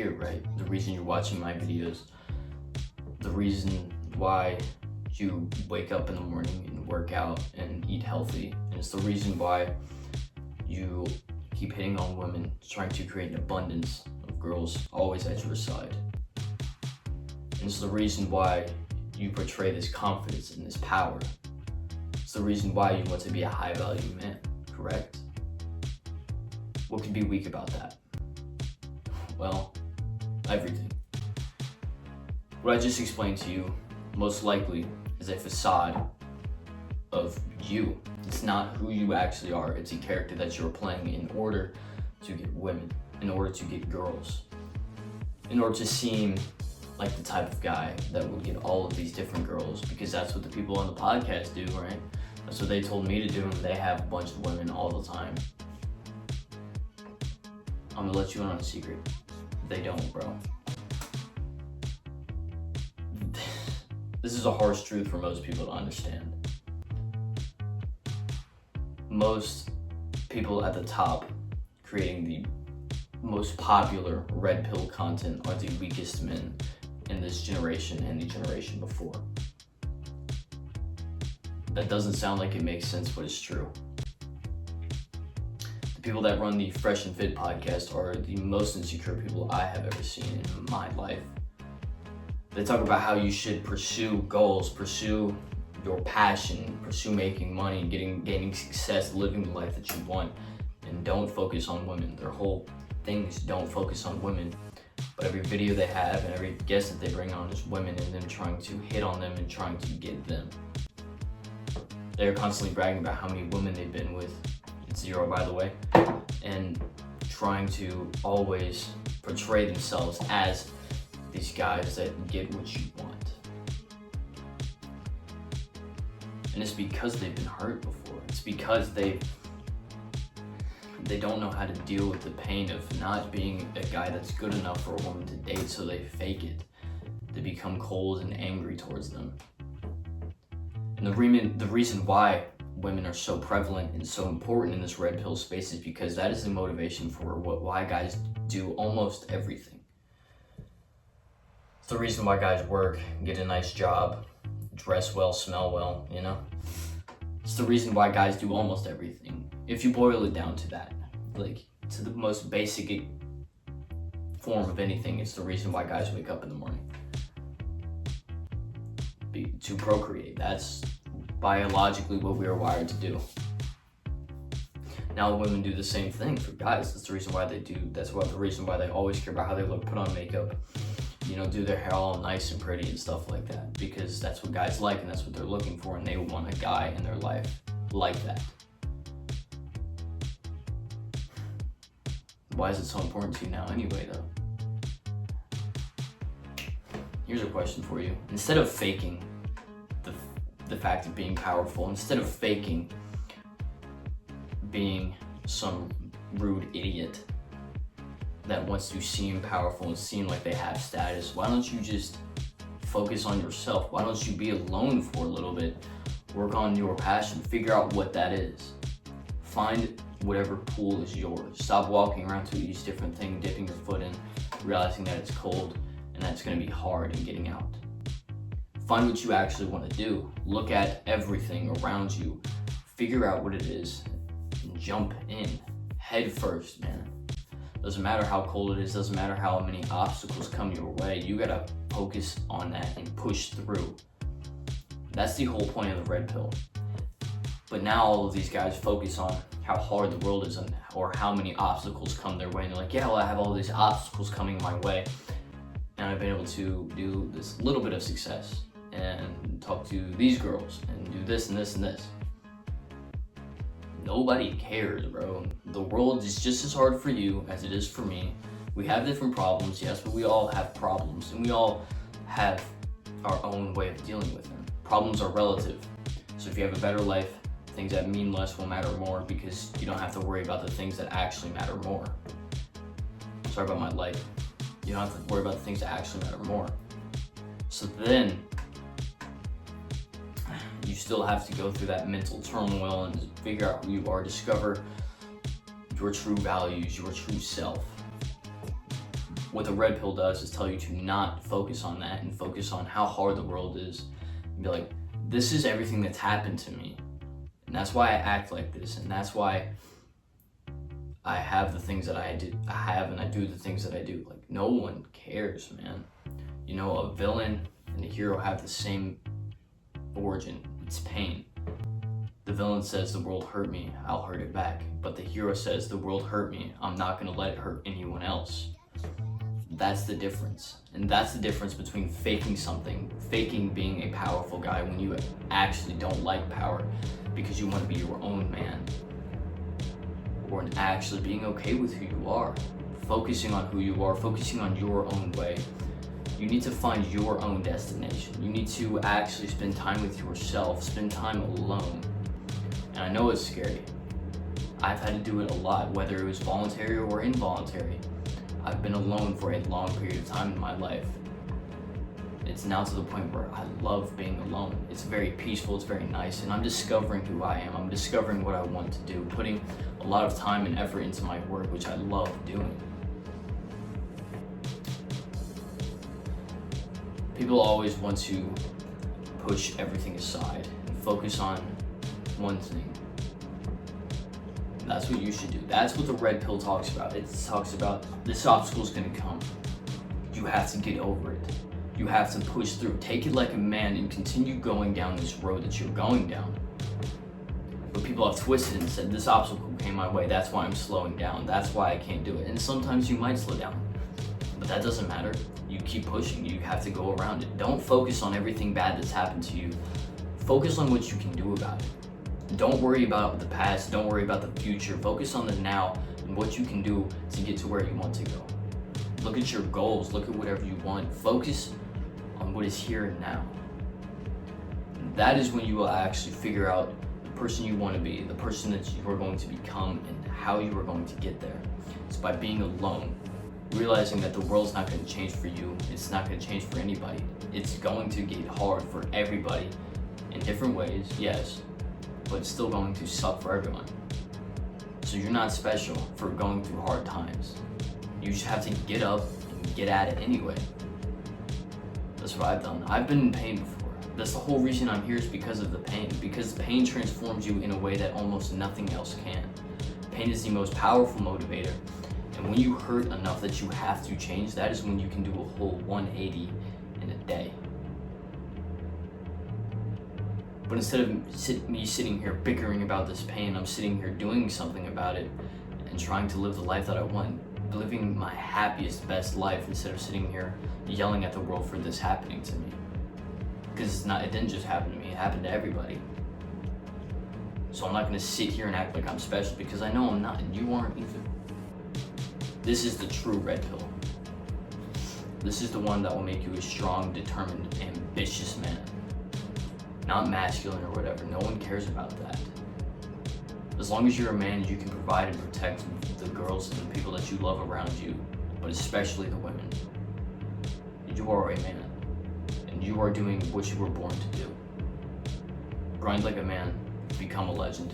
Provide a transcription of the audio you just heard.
here, right? The reason you're watching my videos, the reason why you wake up in the morning and work out and eat healthy, and it's the reason why you keep hitting on women, trying to create an abundance of girls always at your side. And it's the reason why you portray this confidence and this power. It's the reason why you want to be a high value man, correct? What could be weak about that? Well, everything. What I just explained to you most likely is a facade of you. It's not who you actually are. It's a character that you're playing in order to get women, in order to get girls, in order to seem like the type of guy that will get all of these different girls, because that's what the people on the podcast do, right? That's what they told me to do, and they have a bunch of women all the time. I'm gonna let you in on a secret. They don't, bro. This is a harsh truth for most people to understand. Most people at the top creating the most popular red pill content are the weakest men in this generation and the generation before. That doesn't sound like it makes sense, but it's true. The people that run the Fresh and Fit podcast are the most insecure people I have ever seen in my life. They talk about how you should pursue goals, pursue your passion, pursue making money, gaining success, living the life that you want, and don't focus on women. Their whole thing is don't focus on women. But every video they have and every guest that they bring on is women and them trying to hit on them and trying to get them. They're constantly bragging about how many women they've been with. It's 0, by the way. And trying to always portray themselves as these guys that get what you want. And it's because they've been hurt before. It's because they don't know how to deal with the pain of not being a guy that's good enough for a woman to date, so they fake it. They become cold and angry towards them. And the reason why women are so prevalent and so important in this red pill space is because that is the motivation for why guys do almost everything. It's the reason why guys work, get a nice job, dress well, smell well, you know? It's the reason why guys do almost everything. If you boil it down to that, like to the most basic form of anything, it's the reason why guys wake up in the morning. To procreate. That's biologically what we are wired to do. Now women do the same thing for guys. That's the reason why they do. That's the reason why they always care about how they look, put on makeup, do their hair all nice and pretty and stuff like that, because that's what guys like and that's what they're looking for, and they want a guy in their life like that. Why is it so important to you now anyway, though? Here's a question for you. Instead of faking the fact of being powerful, instead of faking being some rude idiot that wants to seem powerful and seem like they have status, why don't you just focus on yourself? Why don't you be alone for a little bit? Work on your passion, figure out what that is. Find whatever pool is yours. Stop walking around to each different thing, dipping your foot in, realizing that it's cold and that's gonna be hard in getting out. Find what you actually wanna do. Look at everything around you. Figure out what it is and jump in. Head first, man. Doesn't matter how cold it is, doesn't matter how many obstacles come your way, you gotta focus on that and push through. That's the whole point of the red pill. But now all of these guys focus on how hard the world is or how many obstacles come their way. And they're like, yeah, well, I have all these obstacles coming my way, and I've been able to do this little bit of success and talk to these girls and do this and this and this. Nobody cares, bro. The world is just as hard for you as it is for me. We have different problems, yes, but we all have problems, and we all have our own way of dealing with them. Problems are relative. So if you have a better life, things that mean less will matter more, because you don't have to worry about the things that actually matter more. Sorry about my life. You don't have to worry about the things that actually matter more. So then, you still have to go through that mental turmoil and figure out who you are, discover your true values, your true self. What the red pill does is tell you to not focus on that and focus on how hard the world is. And be like, this is everything that's happened to me. And that's why I act like this. And that's why I have the things that I have and I do the things that I do. Like, no one cares, man. You know, a villain and a hero have the same origin. It's pain. The villain says, the world hurt me, I'll hurt it back. But the hero says, the world hurt me, I'm not gonna let it hurt anyone else. That's the difference. And that's the difference between faking something, faking being a powerful guy when you actually don't like power because you want to be your own man. Or in actually being okay with who you are. Focusing on who you are, focusing on your own way. You need to find your own destination. You need to actually spend time with yourself, spend time alone. And I know it's scary. I've had to do it a lot, whether it was voluntary or involuntary. I've been alone for a long period of time in my life. It's now to the point where I love being alone. It's very peaceful, it's very nice, and I'm discovering who I am. I'm discovering what I want to do, putting a lot of time and effort into my work, which I love doing. People always want to push everything aside and focus on one thing. That's what you should do. That's what the red pill talks about. It talks about this obstacle's gonna come. You have to get over it. You have to push through. Take it like a man and continue going down this road that you're going down. But people have twisted and said, this obstacle came my way, that's why I'm slowing down, that's why I can't do it. And sometimes you might slow down, but that doesn't matter. You keep pushing, you have to go around it. Don't focus on everything bad that's happened to you. Focus on what you can do about it. Don't worry about the past, don't worry about the future. Focus on the now and what you can do to get to where you want to go. Look at your goals, look at whatever you want. Focus on what is here and now. That is when you will actually figure out the person you want to be, the person that you are going to become, and how you are going to get there. It's by being alone, realizing that the world's not going to change for you, it's not going to change for anybody. It's going to get hard for everybody in different ways, yes, but it's still going to suck for everyone. So you're not special for going through hard times. You just have to get up and get at it anyway. That's what I've done. I've been in pain before. That's the whole reason I'm here, is because of the pain. Because pain transforms you in a way that almost nothing else can. Pain is the most powerful motivator. And when you hurt enough that you have to change, that is when you can do a whole 180 in a day. But instead of me sitting here bickering about this pain, I'm sitting here doing something about it and trying to live the life that I want. Living my happiest, best life, instead of sitting here yelling at the world for this happening to me. Because it didn't just happen to me, it happened to everybody. So I'm not gonna sit here and act like I'm special, because I know I'm not, and you aren't either. This is the true red pill. This is the one that will make you a strong, determined, ambitious man. Not masculine or whatever, no one cares about that. As long as you're a man, you can provide and protect the girls and the people that you love around you, but especially the women. You are a man, and you are doing what you were born to do. Grind like a man, become a legend.